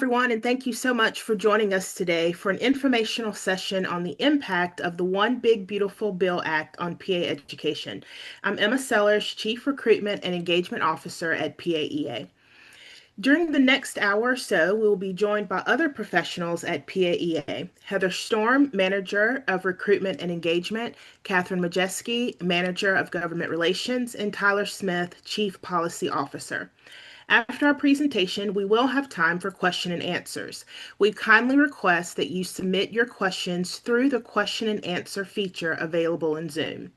everyone, and thank you so much for joining us today for an informational session on the impact of the One Big Beautiful Bill Act on PA education. I'm Emma Sellers, Chief Recruitment and Engagement Officer at PAEA. During the next hour or so, we will be joined by other professionals at PAEA. Heather Storm, Manager of Recruitment and Engagement, Catherine Majeski, Manager of Government Relations, and Tyler Smith, Chief Policy Officer. After our presentation, we will have time for question and answers. We kindly request that you submit your questions through the question and answer feature available in Zoom.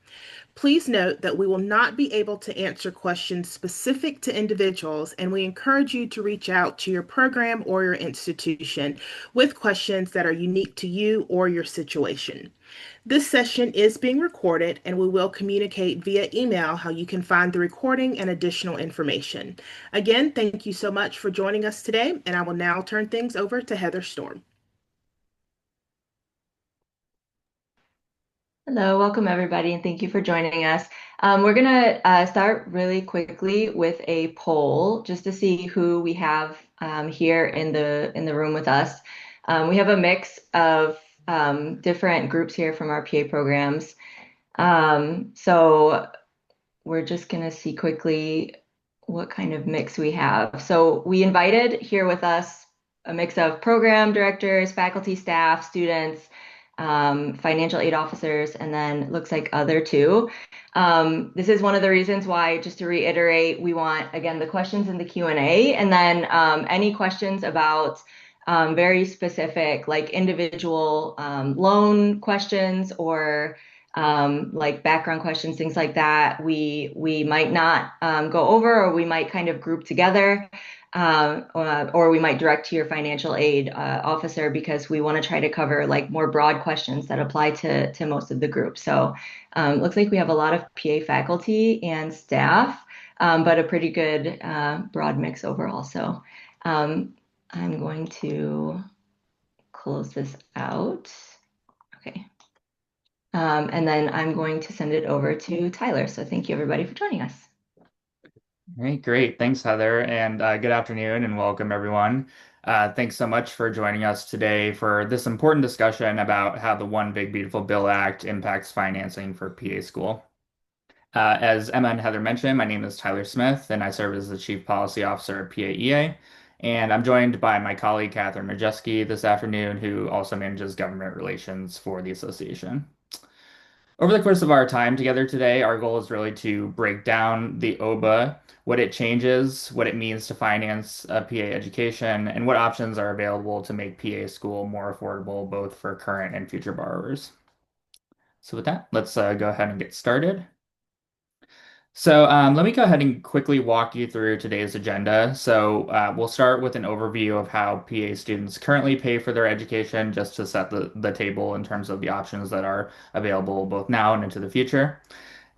Please note that we will not be able to answer questions specific to individuals, and we encourage you to reach out to your program or your institution with questions that are unique to you or your situation. This session is being recorded, and we will communicate via email how you can find the recording and additional information. Again, thank you so much for joining us today, and I will now turn things over to Heather Storm. Hello, welcome everybody, and thank you for joining us. We're gonna start really quickly with a poll just to see who we have here in the room with us. We have a mix of different groups here from our PA programs. So we're just gonna see quickly what kind of mix we have. So we invited here with us a mix of program directors, faculty, staff, students, financial aid officers, and then looks like other two. This is one of the reasons why, just to reiterate, we want, again, the questions in the Q&A, and then any questions about very specific, like individual loan questions or like background questions, things like that, we might not go over, or we might kind of group together. Or we might direct to your financial aid officer, because we want to try to cover like more broad questions that apply to most of the group. So looks like we have a lot of PA faculty and staff, but a pretty good broad mix overall. So I'm going to close this out. Okay. And then I'm going to send it over to Tyler. So thank you everybody for joining us. All right, great. Thanks, Heather, and good afternoon and welcome everyone. Thanks so much for joining us today for this important discussion about how the One Big Beautiful Bill Act impacts financing for PA school. As Emma and Heather mentioned, my name is Tyler Smith, and I serve as the Chief Policy Officer at PAEA. And I'm joined by my colleague, Catherine Majeski, this afternoon, who also manages government relations for the association. Over the course of our time together today, our goal is really to break down the OBBBA, what it changes, what it means to finance PA education, and what options are available to make PA school more affordable both for current and future borrowers. So with that, let's go ahead and get started. So let me go ahead and quickly walk you through today's agenda. So we'll start with an overview of how PA students currently pay for their education, just to set the table in terms of the options that are available both now and into the future.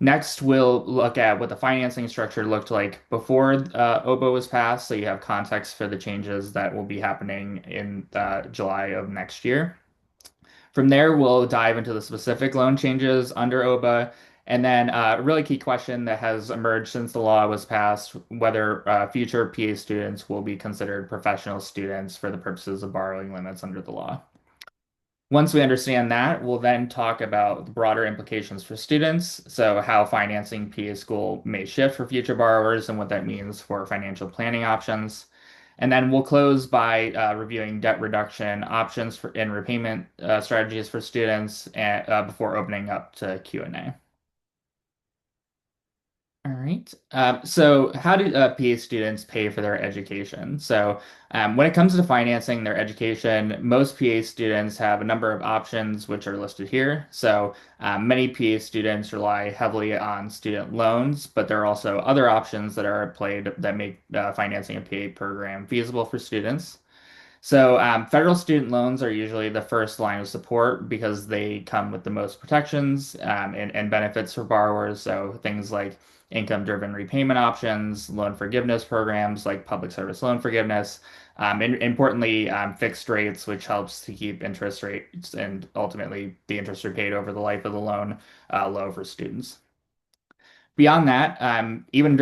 Next, we'll look at what the financing structure looked like before OBBBA was passed, so you have context for the changes that will be happening in July of next year. From there, we'll dive into the specific loan changes under OBBBA, and then a really key question that has emerged since the law was passed, whether future PA students will be considered professional students for the purposes of borrowing limits under the law. Once we understand that, we'll then talk about the broader implications for students, so how financing PA school may shift for future borrowers and what that means for financial planning options. And then we'll close by reviewing debt reduction options and repayment strategies for students before opening up to Q&A. All right. So how do PA students pay for their education? So when it comes to financing their education, most PA students have a number of options which are listed here. So many PA students rely heavily on student loans, but there are also other options that are at play that make financing a PA program feasible for students. So federal student loans are usually the first line of support because they come with the most protections and benefits for borrowers. So things like income-driven repayment options, loan forgiveness programs like public service loan forgiveness, and importantly, fixed rates, which helps to keep interest rates and ultimately the interest rate paid over the life of the loan low for students. Beyond that, even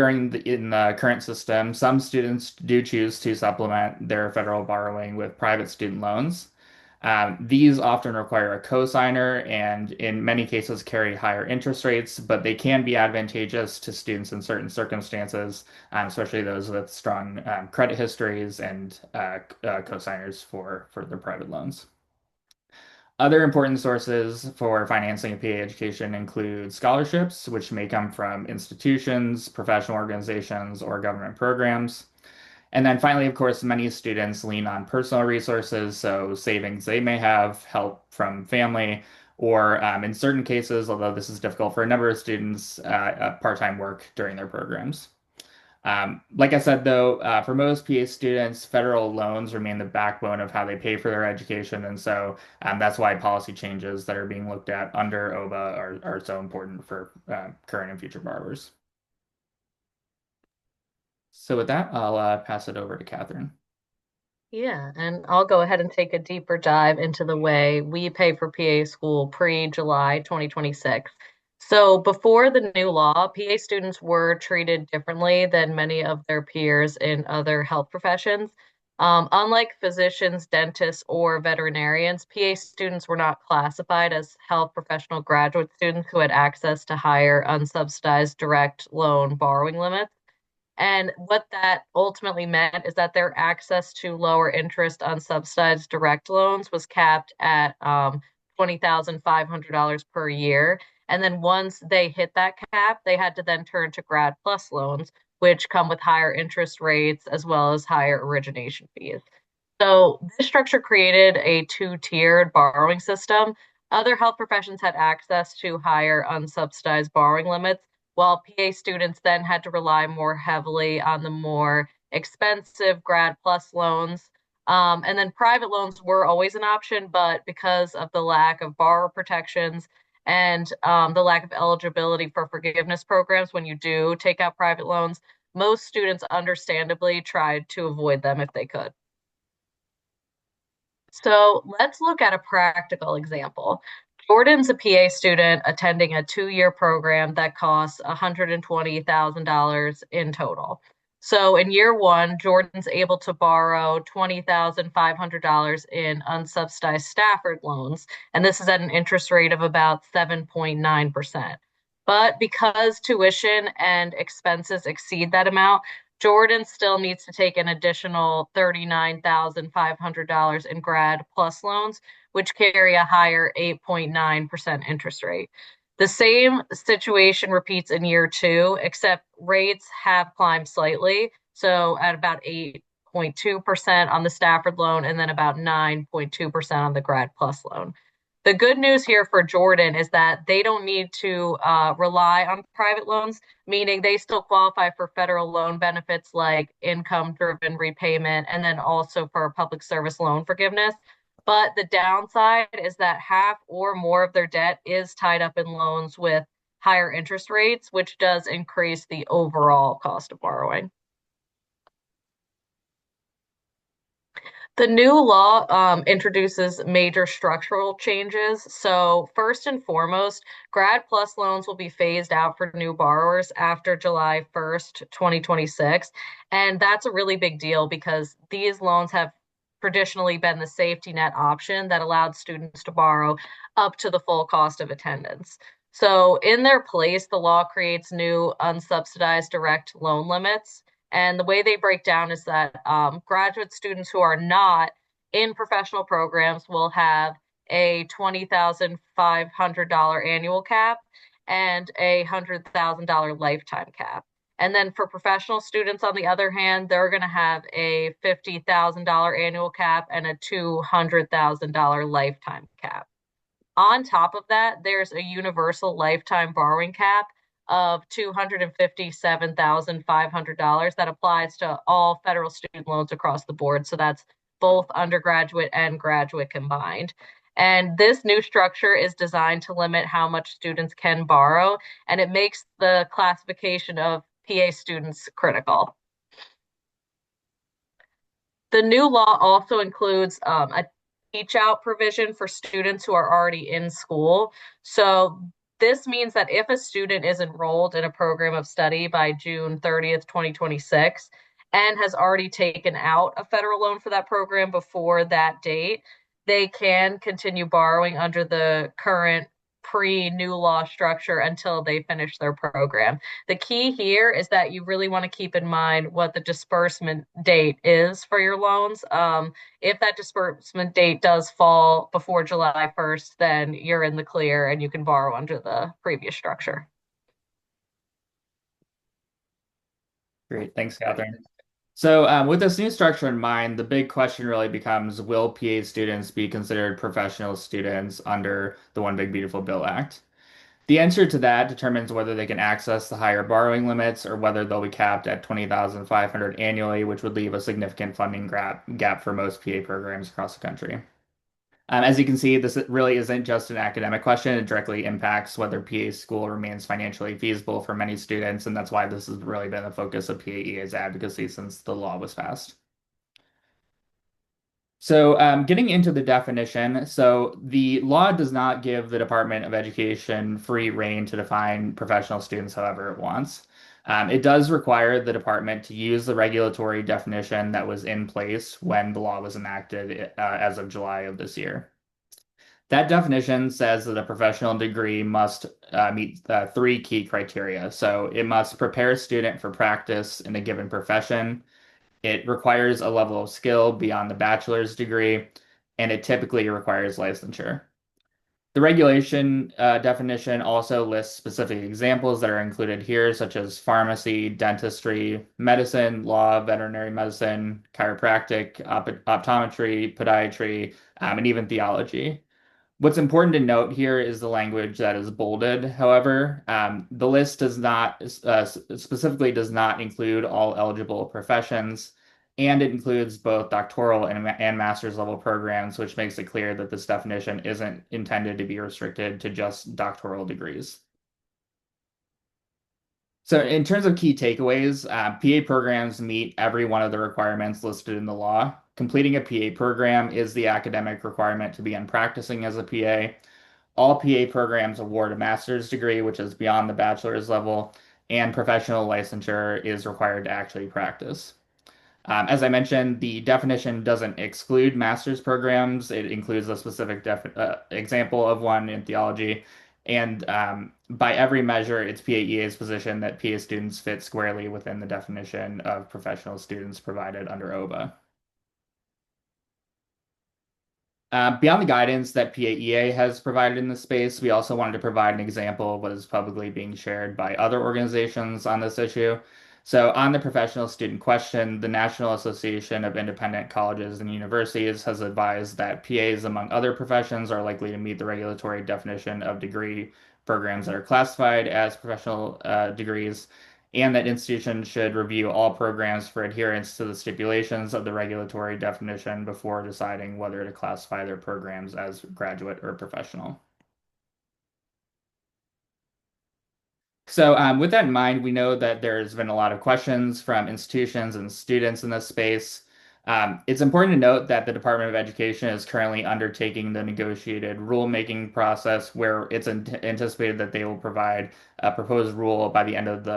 in the current system, some students do choose to supplement their federal borrowing with private student loans. These often require a cosigner and in many cases carry higher interest rates, but they can be advantageous to students in certain circumstances, especially those with strong credit histories and cosigners for their private loans. Other important sources for financing a PA education include scholarships, which may come from institutions, professional organizations, or government programs. And then finally, of course, many students lean on personal resources, so savings they may have, help from family, or in certain cases, although this is difficult for a number of students, part-time work during their programs. Like I said, though, for most PA students, federal loans remain the backbone of how they pay for their education. And so that's why policy changes that are being looked at under OBBBA are so important for current and future borrowers. So with that, I'll pass it over to Catherine. Yeah, and I'll go ahead and take a deeper dive into the way we pay for PA school pre-July 2026. So before the new law, PA students were treated differently than many of their peers in other health professions. Unlike physicians, dentists, or veterinarians, PA students were not classified as health professional graduate students who had access to higher unsubsidized direct loan borrowing limits. And what that ultimately meant is that their access to lower interest unsubsidized direct loans was capped at $20,500 per year. And then once they hit that cap, they had to then turn to Grad Plus loans, which come with higher interest rates as well as higher origination fees. So this structure created a two-tiered borrowing system. Other health professions had access to higher unsubsidized borrowing limits, while PA students then had to rely more heavily on the more expensive Grad Plus loans. And then private loans were always an option, but because of the lack of borrower protections and the lack of eligibility for forgiveness programs when you do take out private loans, most students understandably tried to avoid them if they could. So let's look at a practical example. Jordan's a PA student attending a 2-year program that costs $120,000 in total. So in year one, Jordan's able to borrow $20,500 in unsubsidized Stafford loans, and this is at an interest rate of about 7.9%. But because tuition and expenses exceed that amount, Jordan still needs to take an additional $39,500 in Grad Plus loans, which carry a higher 8.9% interest rate. The same situation repeats in year two, except rates have climbed slightly. So at about 8.2% on the Stafford loan and then about 9.2% on the Grad Plus loan. The good news here for Jordan is that they don't need to rely on private loans, meaning they still qualify for federal loan benefits like income-driven repayment and then also for public service loan forgiveness. But the downside is that half or more of their debt is tied up in loans with higher interest rates, which does increase the overall cost of borrowing. The new law introduces major structural changes. So, first and foremost, Grad Plus loans will be phased out for new borrowers after July 1st, 2026. And that's a really big deal because these loans have traditionally been the safety net option that allowed students to borrow up to the full cost of attendance. So, in their place, the law creates new unsubsidized direct loan limits. And the way they break down is that graduate students who are not in professional programs will have a $20,500 annual cap and a $100,000 lifetime cap. And then for professional students, on the other hand, they're going to have a $50,000 annual cap and a $200,000 lifetime cap. On top of that, there's a universal lifetime borrowing cap of $257,500 that applies to all federal student loans across the board. So that's both undergraduate and graduate combined. And this new structure is designed to limit how much students can borrow, and it makes the classification of PA students critical. The new law also includes a teach out provision for students who are already in school. So This means that if a student is enrolled in a program of study by June 30th, 2026, and has already taken out a federal loan for that program before that date, they can continue borrowing under the current pre-new law structure until they finish their program. The key here is that you really want to keep in mind what the disbursement date is for your loans. If that disbursement date does fall before July 1st, then you're in the clear and you can borrow under the previous structure. Great. Thanks, Catherine. So with this new structure in mind, the big question really becomes, will PA students be considered professional students under the One Big Beautiful Bill Act? The answer to that determines whether they can access the higher borrowing limits or whether they'll be capped at 20,500 annually, which would leave a significant funding gap for most PA programs across the country. As you can see, this really isn't just an academic question. It directly impacts whether PA school remains financially feasible for many students, and that's why this has really been the focus of PAEA's advocacy since the law was passed. So, getting into the definition, so the law does not give the Department of Education free rein to define professional students however it wants. It does require the department to use the regulatory definition that was in place when the law was enacted as of July of this year. That definition says that a professional degree must meet three key criteria. So it must prepare a student for practice in a given profession. It requires a level of skill beyond the bachelor's degree, and it typically requires licensure. The regulation definition also lists specific examples that are included here, such as pharmacy, dentistry, medicine, law, veterinary medicine, chiropractic, optometry, podiatry, and even theology. What's important to note here is the language that is bolded. However, the list does not specifically does not include all eligible professions, and it includes both doctoral and master's level programs, which makes it clear that this definition isn't intended to be restricted to just doctoral degrees. So in terms of key takeaways, PA programs meet every one of the requirements listed in the law. Completing a PA program is the academic requirement to begin practicing as a PA. All PA programs award a master's degree, which is beyond the bachelor's level, and professional licensure is required to actually practice. As I mentioned, the definition doesn't exclude master's programs. It includes a specific example of one in theology. And by every measure, it's PAEA's position that PA students fit squarely within the definition of professional students provided under OBBBA. Beyond the guidance that PAEA has provided in this space, we also wanted to provide an example of what is publicly being shared by other organizations on this issue. So, on the professional student question, the National Association of Independent Colleges and Universities has advised that PAs, among other professions, are likely to meet the regulatory definition of degree programs that are classified as professional degrees, and that institutions should review all programs for adherence to the stipulations of the regulatory definition before deciding whether to classify their programs as graduate or professional. So with that in mind, we know that there's been a lot of questions from institutions and students in this space. It's important to note that the Department of Education is currently undertaking the negotiated rulemaking process where it's anticipated that they will provide a proposed rule by the end of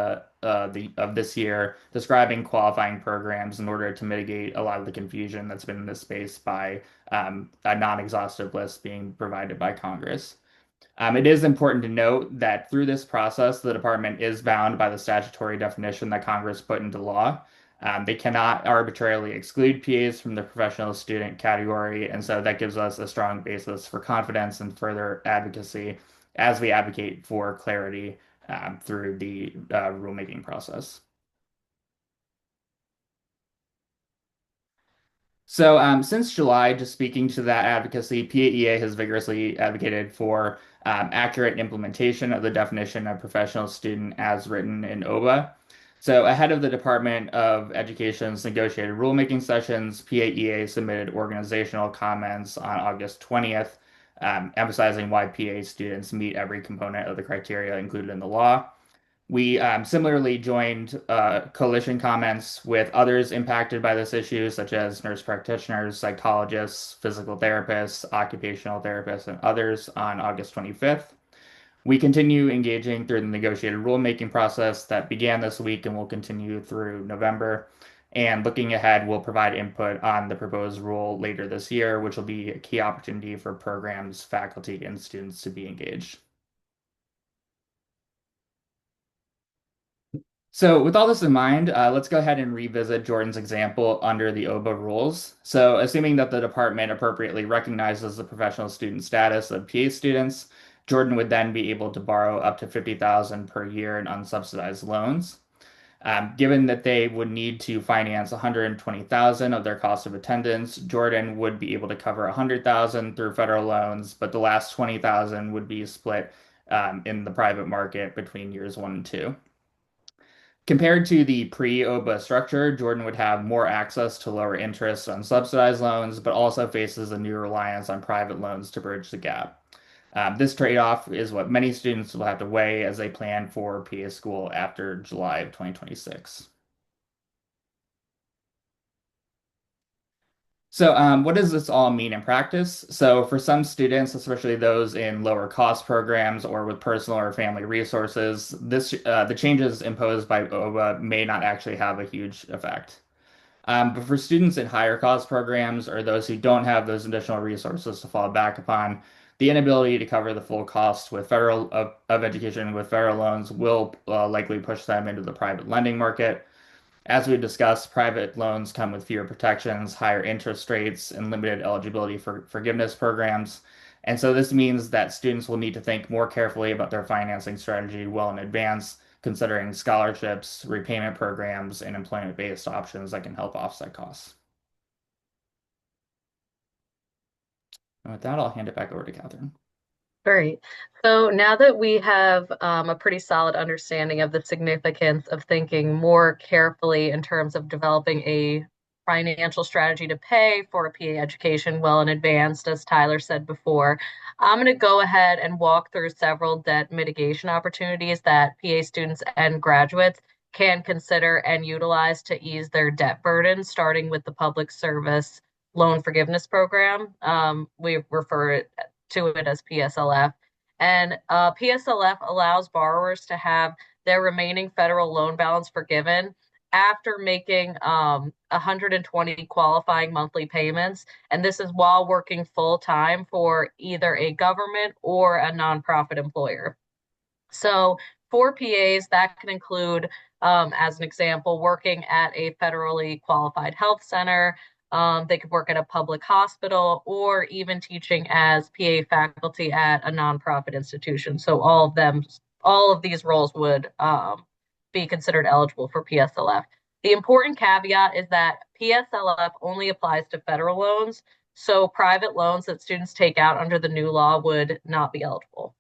of this year describing qualifying programs in order to mitigate a lot of the confusion that's been in this space by a non-exhaustive list being provided by Congress. It is important to note that through this process, the department is bound by the statutory definition that Congress put into law. They cannot arbitrarily exclude PAs from the professional student category, and so that gives us a strong basis for confidence and further advocacy as we advocate for clarity through the rulemaking process. So, since July, just speaking to that advocacy, PAEA has vigorously advocated for accurate implementation of the definition of professional student as written in OBBBA. So, ahead of the Department of Education's negotiated rulemaking sessions, PAEA submitted organizational comments on August 20th, emphasizing why PA students meet every component of the criteria included in the law. We similarly joined coalition comments with others impacted by this issue, such as nurse practitioners, psychologists, physical therapists, occupational therapists, and others on August 25th. We continue engaging through the negotiated rulemaking process that began this week and will continue through November. And looking ahead, we'll provide input on the proposed rule later this year, which will be a key opportunity for programs, faculty, and students to be engaged. So with all this in mind, let's go ahead and revisit Jordan's example under the OBBBA rules. So assuming that the department appropriately recognizes the professional student status of PA students, Jordan would then be able to borrow up to $50,000 per year in unsubsidized loans. Given that they would need to finance $120,000 of their cost of attendance, Jordan would be able to cover $100,000 through federal loans, but the last $20,000 would be split in the private market between years 1 and 2. Compared to the pre-OBBBA structure, Jordan would have more access to lower interest on subsidized loans, but also faces a new reliance on private loans to bridge the gap. This trade-off is what many students will have to weigh as they plan for PA school after July of 2026. So what does this all mean in practice? So for some students, especially those in lower cost programs or with personal or family resources, the changes imposed by OBBBA may not actually have a huge effect. But for students in higher cost programs or those who don't have those additional resources to fall back upon, the inability to cover the full cost with of education with federal loans will likely push them into the private lending market. As we discussed, private loans come with fewer protections, higher interest rates, and limited eligibility for forgiveness programs. And so this means that students will need to think more carefully about their financing strategy well in advance, considering scholarships, repayment programs, and employment-based options that can help offset costs. And with that, I'll hand it back over to Catherine. Great. So now that we have a pretty solid understanding of the significance of thinking more carefully in terms of developing a financial strategy to pay for a PA education well in advance, as Tyler said before, I'm going to go ahead and walk through several debt mitigation opportunities that PA students and graduates can consider and utilize to ease their debt burden, starting with the Public Service Loan Forgiveness Program. We refer to it as PSLF. And PSLF allows borrowers to have their remaining federal loan balance forgiven after making 120 qualifying monthly payments. And this is while working full time for either a government or a nonprofit employer. So for PAs, that can include, as an example, working at a federally qualified health center. They could work at a public hospital or even teaching as PA faculty at a nonprofit institution. So all of these roles would be considered eligible for PSLF. The important caveat is that PSLF only applies to federal loans, so private loans that students take out under the new law would not be eligible.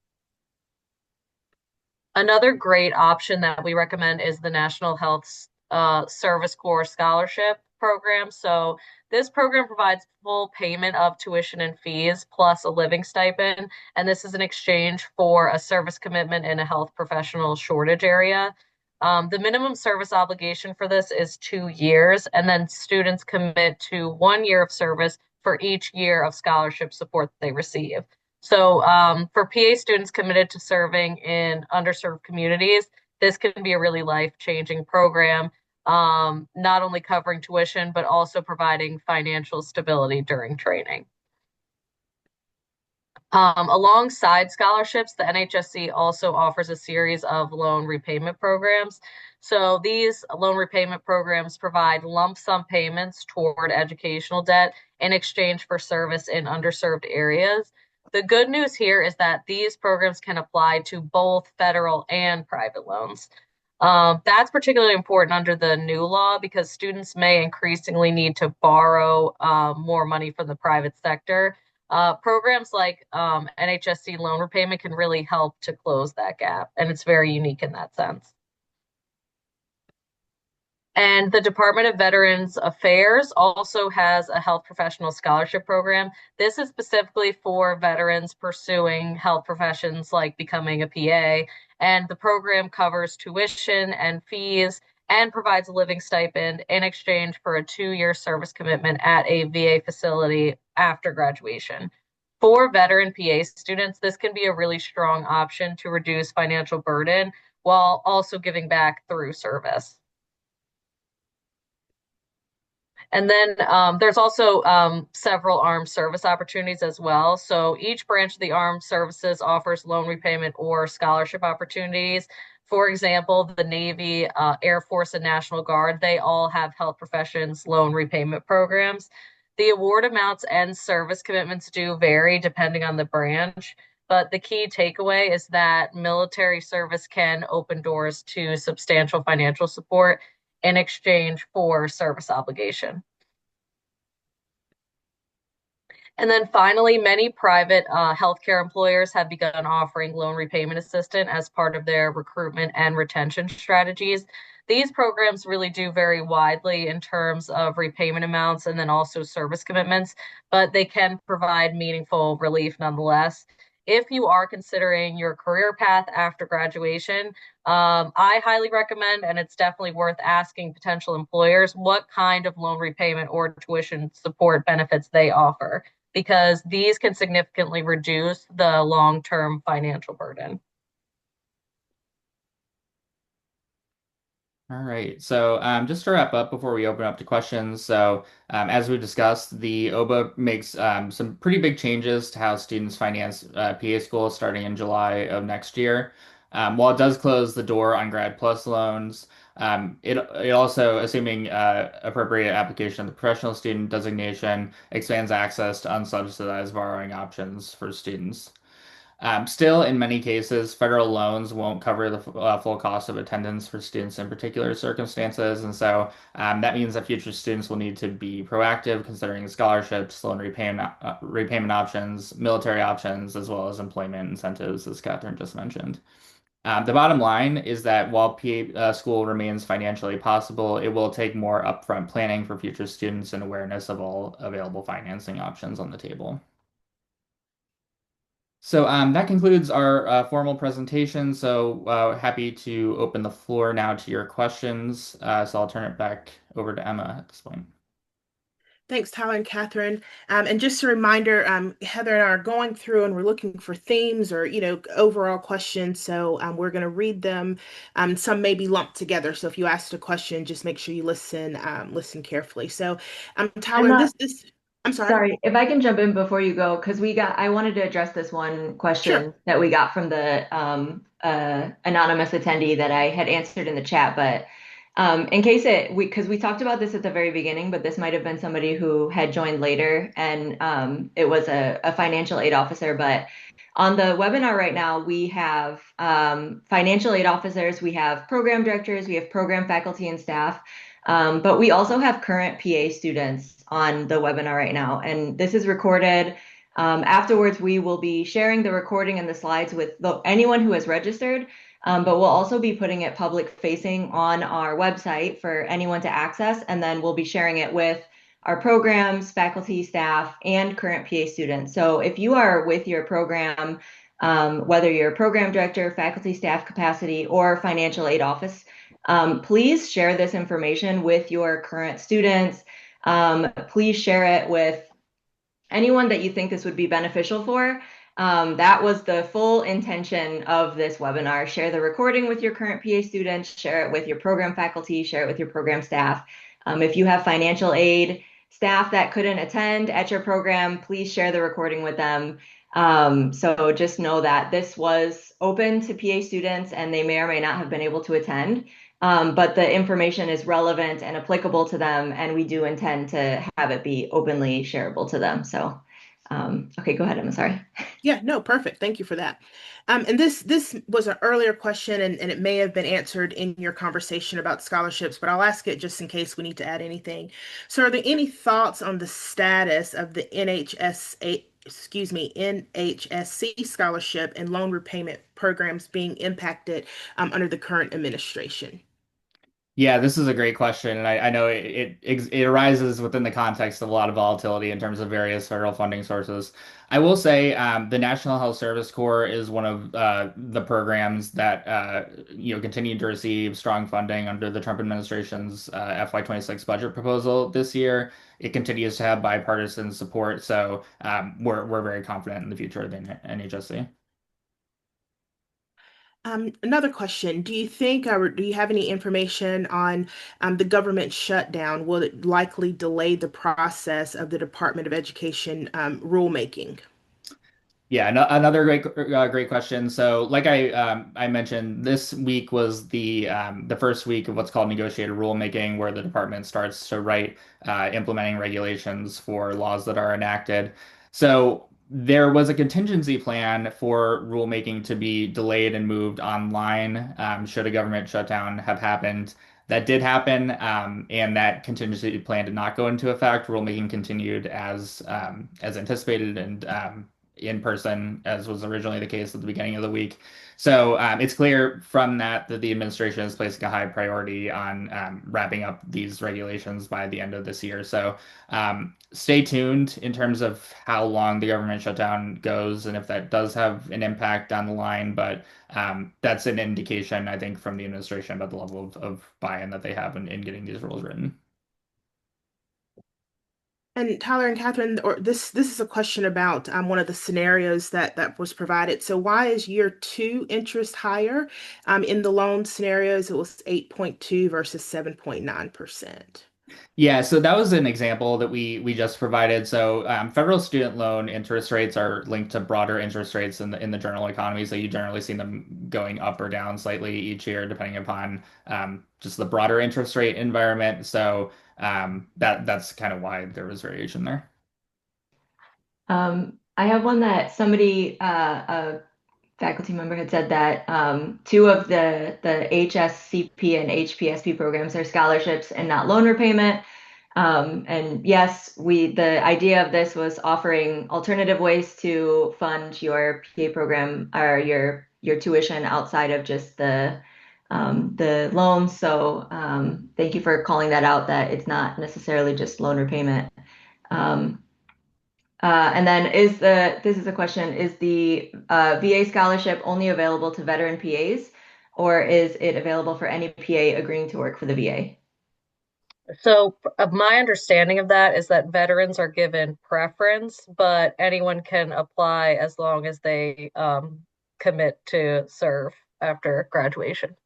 Another great option that we recommend is the National Health Service Corps Scholarship Program. So this program provides full payment of tuition and fees plus a living stipend, and this is in exchange for a service commitment in a health professional shortage area. The minimum service obligation for this is 2 years, and then students commit to 1 year of service for each year of scholarship support they receive. So for PA students committed to serving in underserved communities, this can be a really life-changing program, not only covering tuition, but also providing financial stability during training. Alongside scholarships, the NHSC also offers a series of loan repayment programs. So these loan repayment programs provide lump sum payments toward educational debt in exchange for service in underserved areas. The good news here is that these programs can apply to both federal and private loans. That's particularly important under the new law because students may increasingly need to borrow more money from the private sector. Programs like NHSC loan repayment can really help to close that gap, and it's very unique in that sense. And the Department of Veterans Affairs also has a health professional scholarship program. This is specifically for veterans pursuing health professions like becoming a PA. And the program covers tuition and fees and provides a living stipend in exchange for a 2-year service commitment at a VA facility after graduation. For veteran PA students, this can be a really strong option to reduce financial burden while also giving back through service. And then there's also several armed service opportunities as well. So each branch of the armed services offers loan repayment or scholarship opportunities. For example, the Navy, Air Force, and National Guard, they all have health professions loan repayment programs. The award amounts and service commitments do vary depending on the branch, but the key takeaway is that military service can open doors to substantial financial support in exchange for service obligation. And then finally, many private healthcare employers have begun offering loan repayment assistance as part of their recruitment and retention strategies. These programs really do vary widely in terms of repayment amounts and then also service commitments, but they can provide meaningful relief nonetheless. If you are considering your career path after graduation, I highly recommend, and it's definitely worth asking potential employers what kind of loan repayment or tuition support benefits they offer, because these can significantly reduce the long-term financial burden. All right. So just to wrap up before we open up to questions, so as we discussed, the OBBBA makes some pretty big changes to how students finance PA school starting in July of next year. While it does close the door on Grad Plus loans, it also, assuming appropriate application of the professional student designation, expands access to unsubsidized borrowing options for students. Still, in many cases, federal loans won't cover the full cost of attendance for students in particular circumstances, and so that means that future students will need to be proactive, considering scholarships, loan repayment options, military options, as well as employment incentives, as Catherine just mentioned. The bottom line is that while PA school remains financially possible, it will take more upfront planning for future students and awareness of all available financing options on the table. So that concludes our formal presentation. So happy to open the floor now to your questions. So I'll turn it back over to Emma at this point. Thanks, Tyler and Catherine. And just a reminder, Heather and I are going through and we're looking for themes or, overall questions. So we're going to read them. Some may be lumped together. So if you asked a question, just make sure you listen carefully. So Tyler, Emma, I'm sorry. sorry, if I can jump in before you go, because I wanted to address this one Sure. question that we got from the anonymous attendee that I had answered in the chat, but in case because we talked about this at the very beginning, but this might have been somebody who had joined later, and it was a financial aid officer. But on the webinar right now, we have financial aid officers, we have program directors, we have program faculty and staff, but we also have current PA students on the webinar right now, and this is recorded. Afterwards, we will be sharing the recording and the slides with anyone who has registered. But we'll also be putting it public facing on our website for anyone to access, and then we'll be sharing it with our programs, faculty, staff, and current PA students. So if you are with your program, whether you're program director, faculty, staff capacity, or financial aid office, please share this information with your current students. Please share it with anyone that you think this would be beneficial for. That was the full intention of this webinar. Share the recording with your current PA students, share it with your program faculty, share it with your program staff. If you have financial aid staff that couldn't attend at your program, please share the recording with them. So just know that this was open to PA students and they may or may not have been able to attend. But the information is relevant and applicable to them, and we do intend to have it be openly shareable to them. So, okay, go ahead. I'm sorry. Yeah, no, perfect. Thank you for that. And this was an earlier question, and it may have been answered in your conversation about scholarships, but I'll ask it just in case we need to add anything. So, are there any thoughts on the status of the NHSC scholarship and loan repayment programs being impacted under the current administration? Yeah, this is a great question, and I know it arises within the context of a lot of volatility in terms of various federal funding sources. I will say the National Health Service Corps is one of the programs that continue to receive strong funding under the Trump administration's FY26 budget proposal this year. It continues to have bipartisan support, so we're very confident in the future of the NHSC. Another question. Do you think, or do you have any information on the government shutdown? Will it likely delay the process of the Department of Education rulemaking? Yeah, no, another great question. So, like I mentioned, this week was the first week of what's called negotiated rulemaking, where the department starts to write implementing regulations for laws that are enacted. So there was a contingency plan for rulemaking to be delayed and moved online should a government shutdown have happened. That did happen, and that contingency plan did not go into effect. Rulemaking continued as anticipated and in person, as was originally the case at the beginning of the week. So it's clear from that the administration is placing a high priority on wrapping up these regulations by the end of this year. So stay tuned in terms of how long the government shutdown goes and if that does have an impact down the line. But that's an indication, I think, from the administration about the level of buy-in that they have in getting these rules written. And Tyler and Catherine, or this is a question about one of the scenarios that was provided. So why is year two interest higher? In the loan scenarios, it was 8.2 versus 7.9%. Yeah, so that was an example that we just provided. So federal student loan interest rates are linked to broader interest rates in the general economy. So you generally see them going up or down slightly each year, depending upon just the broader interest rate environment. So that's kind of why there was variation there. I have one that somebody, a faculty member had said that two of the HSCP and HPSP programs are scholarships and not loan repayment. And yes, the idea of this was offering alternative ways to fund your PA program or your tuition outside of just the loans. So thank you for calling that out, that it's not necessarily just loan repayment. Um, and then this is a question, is the VA scholarship only available to veteran PAs, or is it available for any PA agreeing to work for the VA? So, my understanding of that is that veterans are given preference, but anyone can apply as long as they commit to serve after graduation.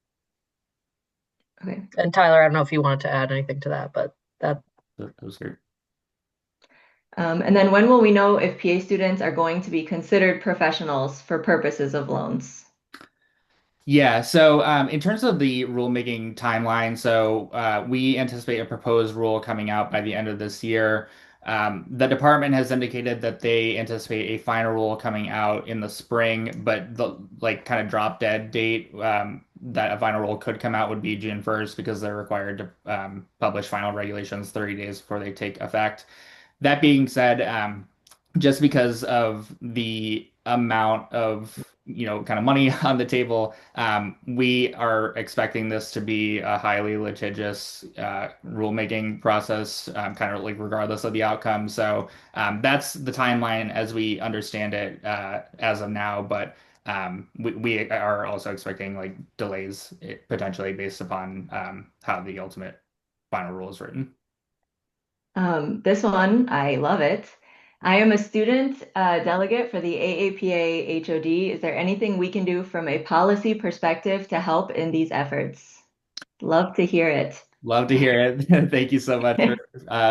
Okay. And Tyler, I don't know if you wanted to add anything to that, but that That was great. And then when will we know if PA students are going to be considered professionals for purposes of loans? Yeah, so in terms of the rulemaking timeline, so we anticipate a proposed rule coming out by the end of this year. The department has indicated that they anticipate a final rule coming out in the spring, but the like kind of drop dead date that a final rule could come out would be June 1st because they're required to publish final regulations 30 days before they take effect. That being said, just because of the amount of kind of money on the table, we are expecting this to be a highly litigious rulemaking process, kind of like regardless of the outcome. So that's the timeline as we understand it as of now. But we are also expecting like delays potentially based upon how the ultimate final rule is written. This one, I love it. I am a student delegate for the AAPA HOD. Is there anything we can do from a policy perspective to help in these efforts? Love to hear it. Love to hear it. Thank you so much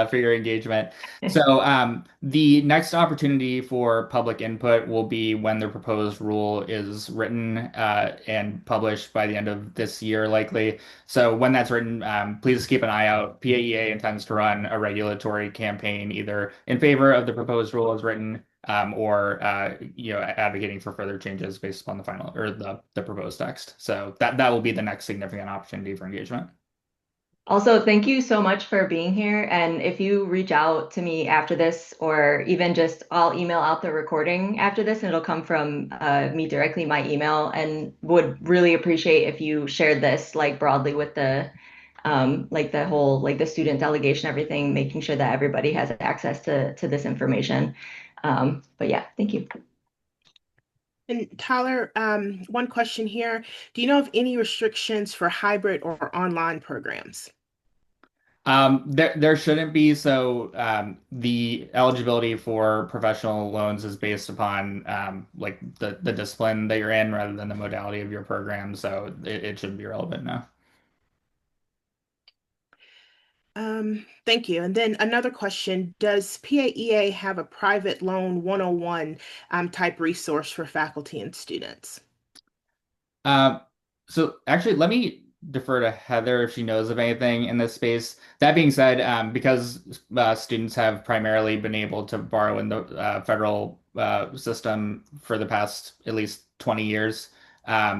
for your engagement. So, the next opportunity for public input will be when the proposed rule is written and published by the end of this year, likely. So, when that's written, please keep an eye out. PAEA intends to run a regulatory campaign either in favor of the proposed rule as written, or advocating for further changes based upon the final or the proposed text. So that will be the next significant opportunity for engagement. Also, thank you so much for being here. And if you reach out to me after this, or even just I'll email out the recording after this, and it'll come from me directly, my email, and would really appreciate if you shared this like broadly with like the whole, like the student delegation, everything, making sure that everybody has access to this information. But yeah, thank you. And Tyler, one question here. Do you know of any restrictions for hybrid or online programs? There shouldn't be. So the eligibility for professional loans is based upon like the discipline that you're in rather than the modality of your program. So it shouldn't be relevant now. Thank you. And then another question, does PAEA have a private loan 101 type resource for faculty and students? Um, so actually, let me defer to Heather if she knows of anything in this space. That being said, because students have primarily been able to borrow in the federal system for the past at least 20 years,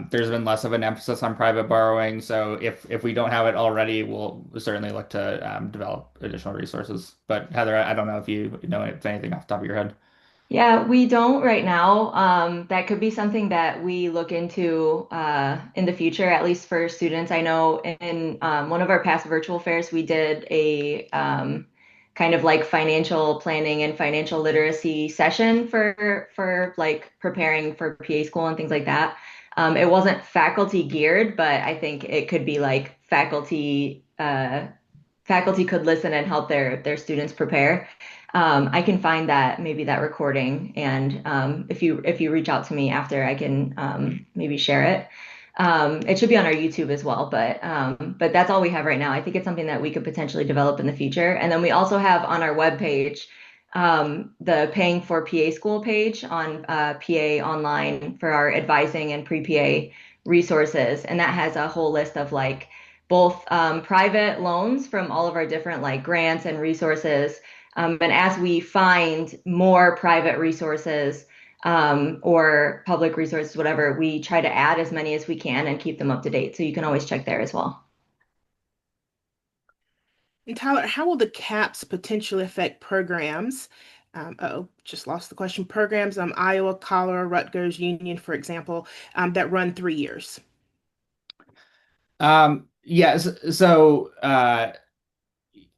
there's been less of an emphasis on private borrowing. So if we don't have it already, we'll certainly look to develop additional resources. But Heather, I don't know if you know anything off the top of your head. Yeah, we don't right now. That could be something that we look into in the future, at least for students. I know in one of our past virtual fairs, we did a kind of like financial planning and financial literacy session for like preparing for PA school and things like that. It wasn't faculty geared, but I think it could be like faculty could listen and help their students prepare. I can find that maybe that recording, and if you reach out to me after, I can maybe share it. It should be on our YouTube as well, but that's all we have right now. I think it's something that we could potentially develop in the future. And then we also have on our webpage the Paying for PA School page on PA Online for our advising and pre-PA resources, and that has a whole list of like both private loans from all of our different like grants and resources. And as we find more private resources or public resources, whatever, we try to add as many as we can and keep them up to date. So you can always check there as well. And Tyler, how will the caps potentially affect programs? Just lost the question. Programs, Iowa, Colorado, Rutgers, Union, for example, that run 3 years. Yes. So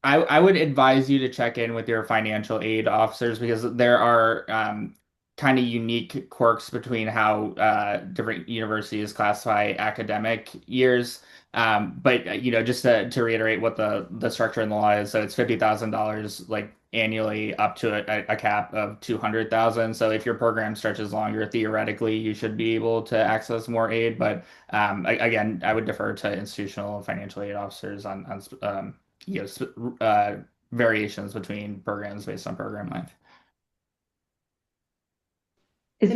I would advise you to check in with your financial aid officers because there are kind of unique quirks between how different universities classify academic years. But just to reiterate what the structure in the law is, so it's $50,000 like annually up to a cap of 200,000. So if your program stretches longer, theoretically you should be able to access more aid. But again, I would defer to institutional financial aid officers on variations between programs based on program length. And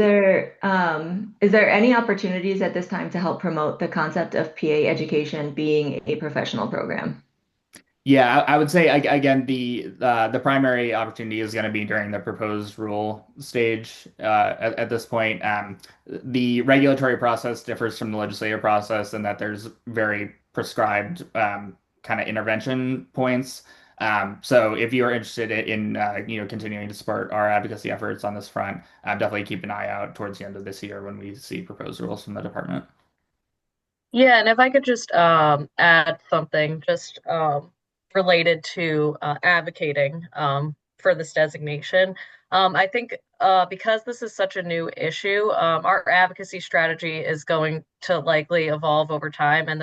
Is there any opportunities at this time to help promote the concept of PA education being a professional program? Yeah, I would say again the primary opportunity is going to be during the proposed rule stage. At this point, the regulatory process differs from the legislative process in that there's very prescribed kind of intervention points. So if you are interested in continuing to support our advocacy efforts on this front, definitely keep an eye out towards the end of this year when we see proposed rules from the department. Yeah, and if I could just add something just related to advocating for this designation. I think because this is such a new issue, our advocacy strategy is going to likely evolve over time, and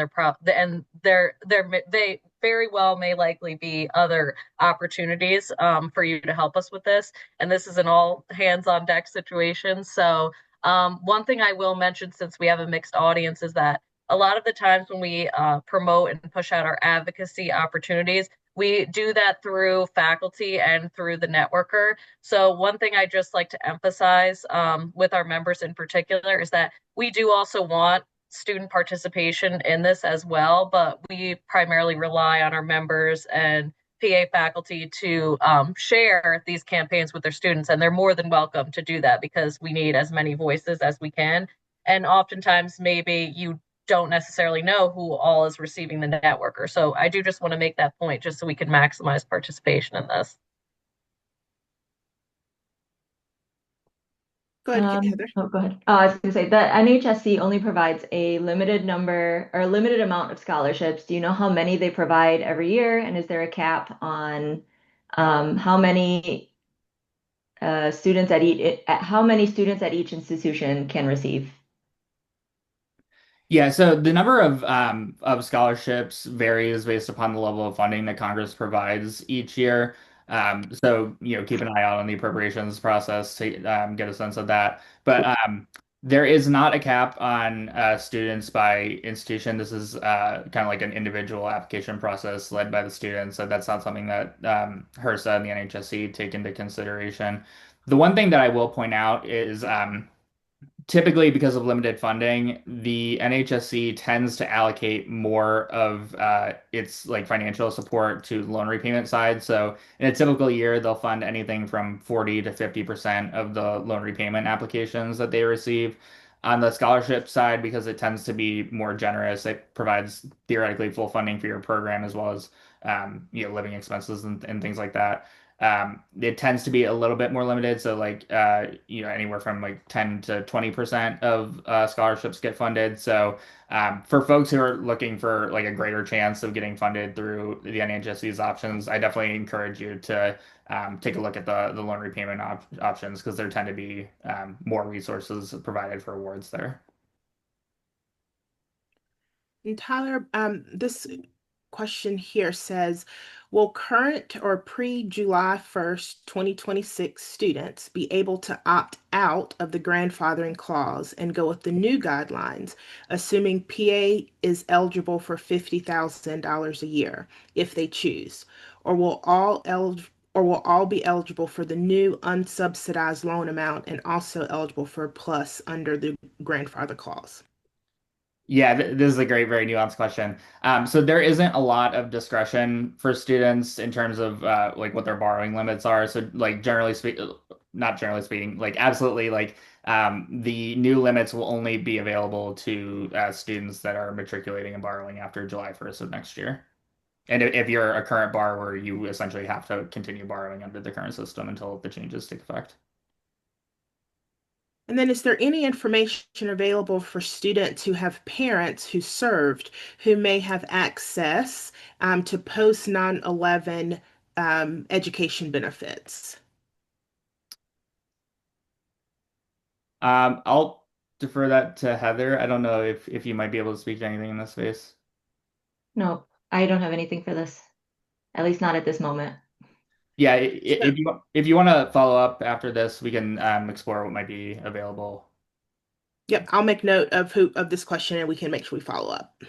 they very well may likely be other opportunities for you to help us with this. And this is an all hands on deck situation. So one thing I will mention, since we have a mixed audience, is that a lot of the times when we promote and push out our advocacy opportunities, we do that through faculty and through the networker. So one thing I just like to emphasize with our members in particular is that we do also want student participation in this as well, but we primarily rely on our members and PA faculty to share these campaigns with their students, and they're more than welcome to do that because we need as many voices as we can. And oftentimes, maybe you don't necessarily know who all is receiving the networker. So I do just want to make that point just so we can maximize participation in this. Go ahead, Heather. Oh, go ahead. I was going to say the NHSC only provides a limited number or a limited amount of scholarships. Do you know how many they provide every year? And is there a cap on how many students how many students at each institution can receive? Yeah, so the number of scholarships varies based upon the level of funding that Congress provides each year. So keep an eye out on the appropriations process to get a sense of that. But there is not a cap on students by institution. This is kind of like an individual application process led by the students. So that's not something that HRSA and the NHSC take into consideration. The one thing that I will point out is typically because of limited funding, the NHSC tends to allocate more of its like financial support to the loan repayment side. So in a typical year, they'll fund anything from 40 to 50% of the loan repayment applications that they receive. On the scholarship side, because it tends to be more generous, it provides theoretically full funding for your program as well as living expenses and things like that. It tends to be a little bit more limited. So like anywhere from like 10 to 20% of scholarships get funded. So for folks who are looking for like a greater chance of getting funded through the NHSC's options, I definitely encourage you to take a look at the loan repayment options because there tend to be more resources provided for awards there. And Tyler, this question here says, will current or pre-July 1st, 2026 students be able to opt out of the grandfathering clause and go with the new guidelines, assuming PA is eligible for $50,000 a year if they choose, or will all be eligible for the new unsubsidized loan amount and also eligible for a plus under the grandfather clause? Yeah, this is a great, very nuanced question. So there isn't a lot of discretion for students in terms of like what their borrowing limits are. So like not generally speaking, like absolutely like the new limits will only be available to students that are matriculating and borrowing after July 1st of next year. And if you're a current borrower, you essentially have to continue borrowing under the current system until the changes take effect. And then is there any information available for students who have parents who served who may have access to post 9/11 education benefits? I'll defer that to Heather. I don't know if you might be able to speak to anything in this space. No, I don't have anything for this, at least not at this moment. Yeah, So, if you want to follow up after this, we can explore what might be available. yep, I'll make note of who of this question and we can make sure we follow up.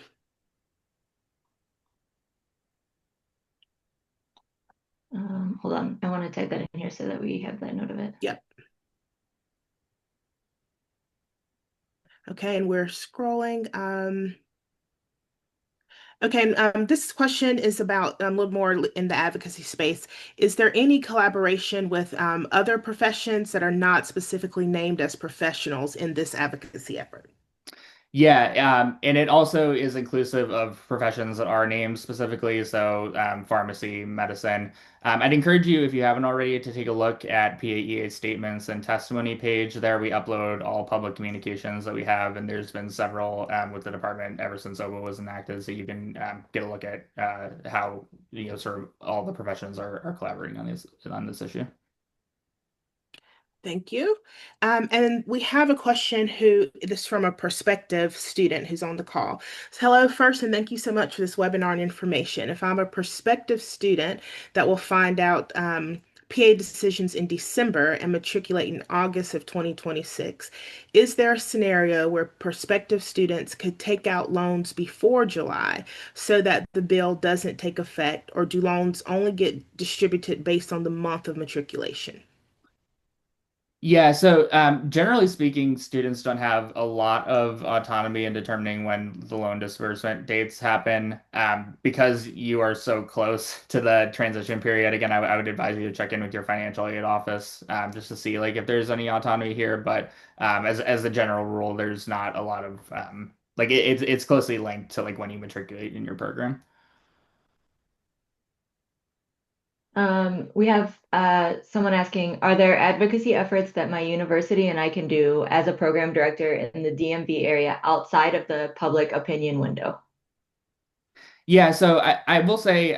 Hold on, I want to type that in here so that we have that note of it. Yep. Okay, and we're scrolling. Okay, and this question is about a little more in the advocacy space. Is there any collaboration with other professions that are not specifically named as professionals in this advocacy effort? Yeah, and it also is inclusive of professions that are named specifically, so pharmacy, medicine. I'd encourage you, if you haven't already, to take a look at PAEA statements and testimony page. There we upload all public communications that we have, and there's been several with the department ever since OBBBA was enacted, so you can get a look at how sort of all the professions are collaborating on this issue. Thank you. And we have a question this is from a prospective student who's on the call. So hello first, and thank you so much for this webinar and information. If I'm a prospective student that will find out PA decisions in December and matriculate in August of 2026, is there a scenario where prospective students could take out loans before July so that the bill doesn't take effect, or do loans only get distributed based on the month of matriculation? Yeah, so generally speaking, students don't have a lot of autonomy in determining when the loan disbursement dates happen because you are so close to the transition period. Again, I would advise you to check in with your financial aid office just to see like if there's any autonomy here. But as a general rule, there's not a lot of like it's closely linked to like when you matriculate in your program. We have someone asking, are there advocacy efforts that my university and I can do as a program director in the DMV area outside of the public opinion window? Yeah, so I will say,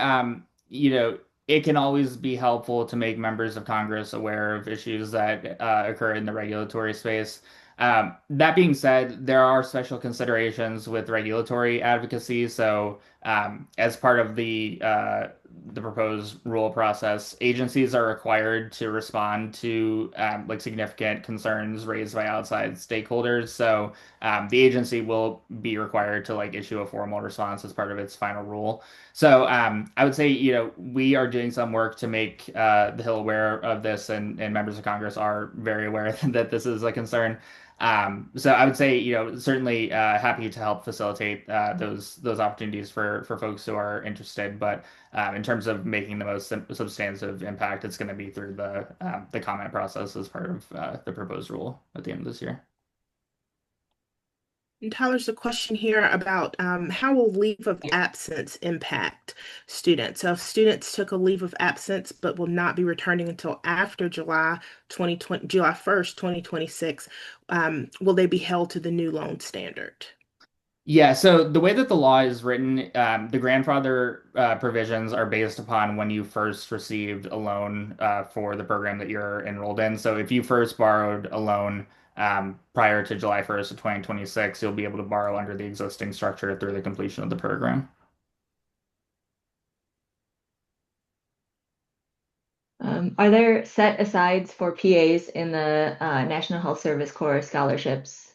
it can always be helpful to make members of Congress aware of issues that occur in the regulatory space. That being said, there are special considerations with regulatory advocacy. So, as part of the proposed rule process, agencies are required to respond to like significant concerns raised by outside stakeholders. So the agency will be required to like issue a formal response as part of its final rule. So I would say, we are doing some work to make the Hill aware of this, and members of Congress are very aware that this is a concern. So I would say, certainly happy to help facilitate those opportunities for folks who are interested. But in terms of making the most substantive impact, it's going to be through the comment process as part of the proposed rule at the end of this year. And Tyler's a question here about how will leave of absence impact students? So if students took a leave of absence but will not be returning until after July 1st, 2026, will they be held to the new loan standard? Yeah, so the way that the law is written, the grandfather provisions are based upon when you first received a loan for the program that you're enrolled in. So if you first borrowed a loan prior to July 1st of 2026, you'll be able to borrow under the existing structure through the completion of the program. Are there set asides for PAs in the National Health Service Corps scholarships?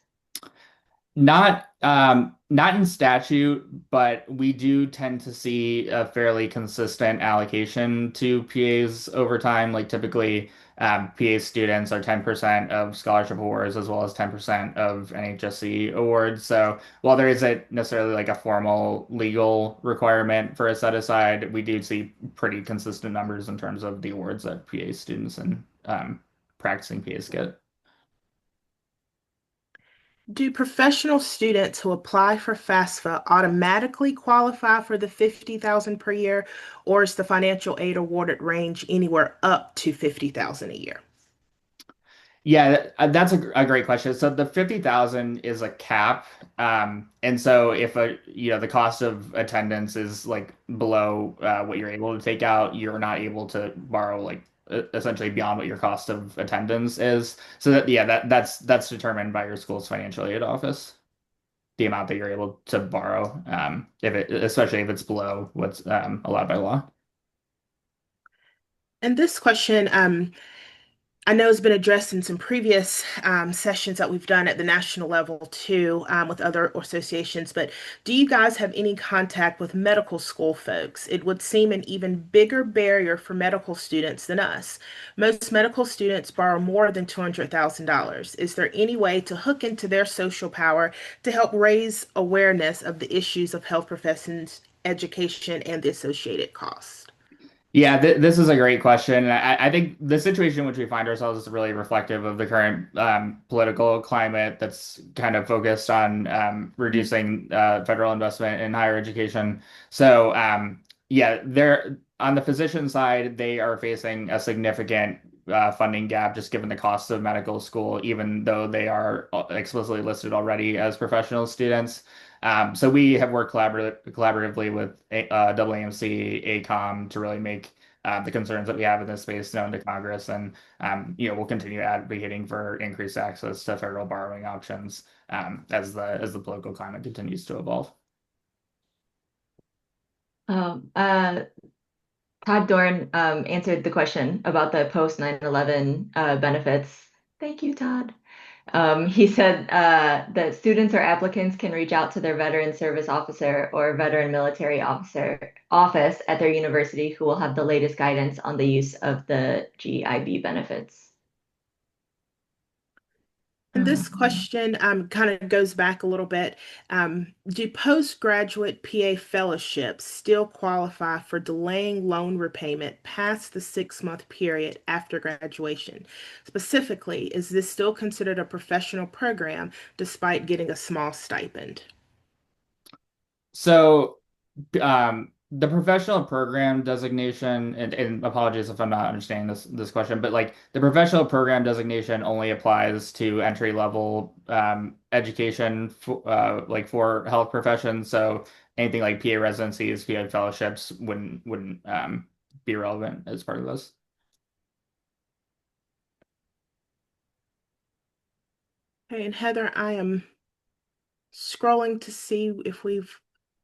Not in statute, but we do tend to see a fairly consistent allocation to PAs over time. Like typically, PA students are 10% of scholarship awards as well as 10% of NHSC awards. So while there isn't necessarily like a formal legal requirement for a set aside, we do see pretty consistent numbers in terms of the awards that PA students and practicing PAs get. Do professional students who apply for FAFSA automatically qualify for the 50,000 per year, or is the financial aid awarded range anywhere up to 50,000 a year? Yeah, that's a great question. So the 50,000 is a cap. And so if the cost of attendance is like below what you're able to take out, you're not able to borrow like essentially beyond what your cost of attendance is. So that's determined by your school's financial aid office, the amount that you're able to borrow, especially if it's below what's allowed by law. And this question, I know it's been addressed in some previous sessions that we've done at the national level too, with other associations, but do you guys have any contact with medical school folks? It would seem an even bigger barrier for medical students than us. Most medical students borrow more than $200,000. Is there any way to hook into their social power to help raise awareness of the issues of health professions, education, and the associated costs? Yeah, this is a great question. I think the situation in which we find ourselves is really reflective of the current political climate that's kind of focused on reducing federal investment in higher education. So, yeah, they're on the physician side, they are facing a significant funding gap just given the cost of medical school, even though they are explicitly listed already as professional students. So we have worked collaboratively with AAMC, ACOM to really make the concerns that we have in this space known to Congress, and we'll continue advocating for increased access to federal borrowing options as the political climate continues to evolve. Um, uh, Todd Dorn answered the question about the post 9/11 benefits. Thank you, Todd. He said that students or applicants can reach out to their veteran service officer or veteran military office at their university who will have the latest guidance on the use of the GIB benefits. And this question kind of goes back a little bit. Do postgraduate PA fellowships still qualify for delaying loan repayment past the 6-month period after graduation? Specifically, is this still considered a professional program despite getting a small stipend? So The professional program designation, and apologies if I'm not understanding this question, but like the professional program designation only applies to entry level education for, like for health professions. So anything like PA residencies, PA fellowships wouldn't be relevant as part of this. Okay, and Heather, I am scrolling to see if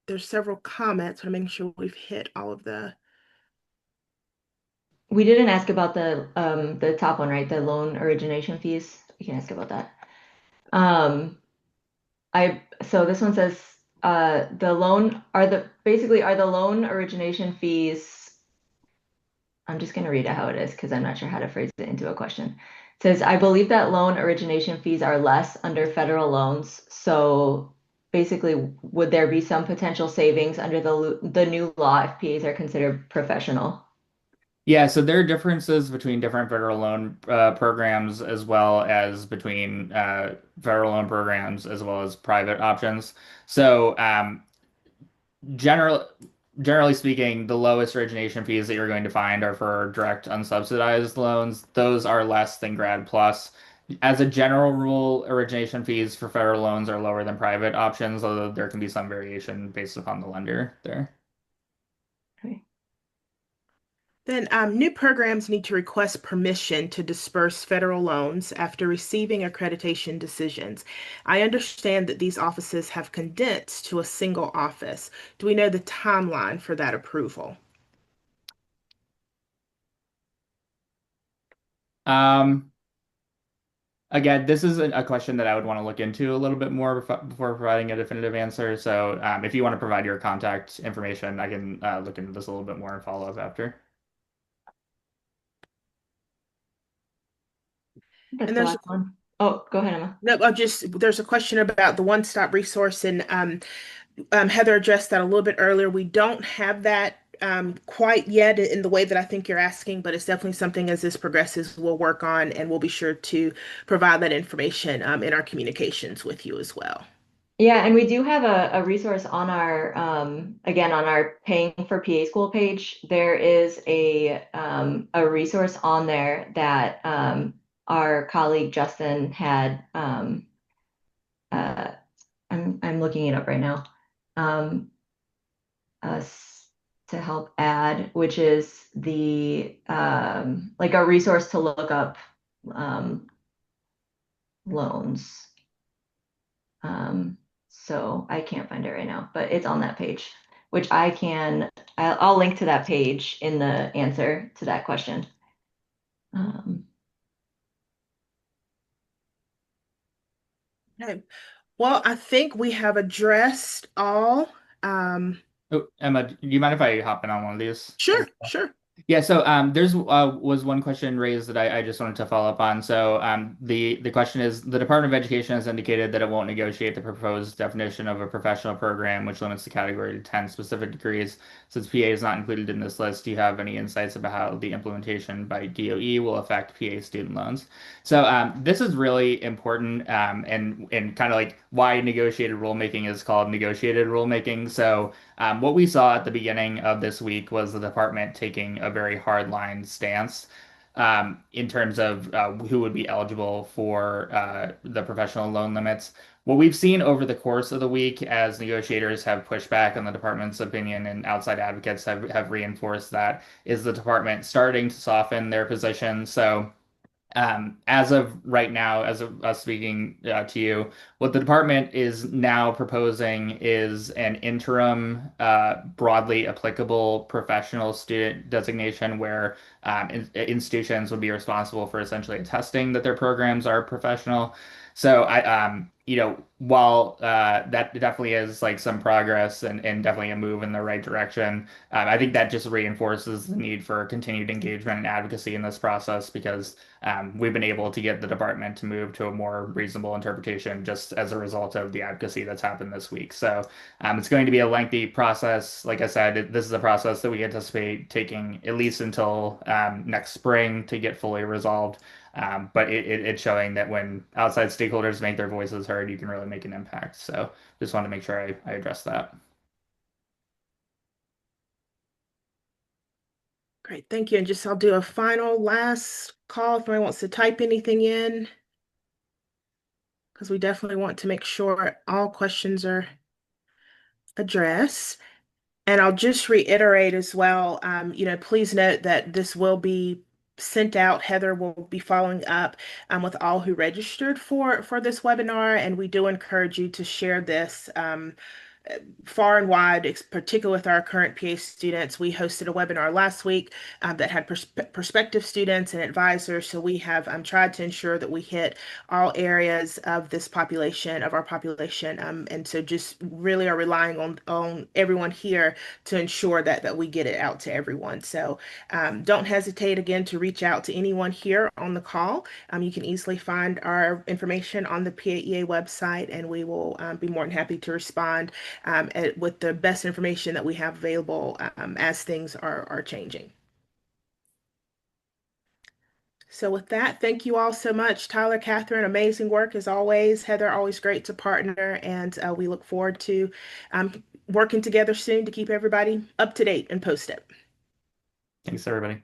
there's several comments. I'm making sure we've hit all of the. We didn't ask about the top one, right? The loan origination fees. We can ask about that. So this one says the loan are the basically are the loan origination fees. I'm just going to read it how it is because I'm not sure how to phrase it into a question. It says, I believe that loan origination fees are less under federal loans. So basically, would there be some potential savings under the new law if PAs are considered professional? Yeah, so there are differences between different federal loan programs as well as between federal loan programs as well as private options. So general, generally speaking, the lowest origination fees that you're going to find are for direct unsubsidized loans. Those are less than Grad Plus. As a general rule, origination fees for federal loans are lower than private options, although there can be some variation based upon the lender there. Okay. Then new programs need to request permission to disperse federal loans after receiving accreditation decisions. I understand that these offices have condensed to a single office. Do we know the timeline for that approval? Um, Again, this is a question that I would want to look into a little bit more before providing a definitive answer. So, if you want to provide your contact information, I can look into this a little bit more and follow up after. That's And the there's last one. Oh, go ahead, Emma. no, there's a question about the one-stop resource, and Heather addressed that a little bit earlier. We don't have that quite yet in the way that I think you're asking, but it's definitely something as this progresses we'll work on, and we'll be sure to provide that information in our communications with you as well. Yeah, and we do have a resource on our again on our paying for PA school page. There is a resource on there that our colleague Justin had uh, I'm looking it up right now. Us to help add, which is the like a resource to look up um, loans. So I can't find it right now, but it's on that page, which I'll link to that page in the answer to that question. Um, Okay. Well, I think we have addressed all. Um, Oh, Emma, do you mind if I hop in on one of these? sure, sure. Yeah, so there's was one question raised that I just wanted to follow up on. So the question is the Department of Education has indicated that it won't negotiate the proposed definition of a professional program, which limits the category to 10 specific degrees. Since PA is not included in this list, do you have any insights about how the implementation by DOE will affect PA student loans? So this is really important and kind of like why negotiated rulemaking is called negotiated rulemaking. So what we saw at the beginning of this week was the department taking a very hardline stance in terms of who would be eligible for the professional loan limits. What we've seen over the course of the week as negotiators have pushed back on the department's opinion and outside advocates have reinforced that is the department starting to soften their position. So as of right now, as of us speaking to you, what the department is now proposing is an interim, broadly applicable professional student designation where institutions would be responsible for essentially attesting that their programs are professional. So while that definitely is like some progress and definitely a move in the right direction, I think that just reinforces the need for continued engagement and advocacy in this process because we've been able to get the department to move to a more reasonable interpretation just as a result of the advocacy that's happened this week. So it's going to be a lengthy process. Like I said, this is a process that we anticipate taking at least until next spring to get fully resolved. But it's showing that when outside stakeholders make their voices heard, you can really make an impact. So just want to make sure I address that. Great, thank you. And just I'll do a final last call if anyone wants to type anything in, because we definitely want to make sure all questions are addressed. And I'll just reiterate as well, please note that this will be sent out. Heather will be following up with all who registered for this webinar, and we do encourage you to share this far and wide, particularly with our current PA students. We hosted a webinar last week that had prospective students and advisors. So we have tried to ensure that we hit all areas of this population, of our population. And so just really are relying on everyone here to ensure that we get it out to everyone. So don't hesitate again to reach out to anyone here on the call. You can easily find our information on the PAEA website, and we will be more than happy to respond with the best information that we have available as things are changing. So with that, thank you all so much. Tyler, Catherine, amazing work as always. Heather, always great to partner, and we look forward to working together soon to keep everybody up to date and posted. Thanks, everybody.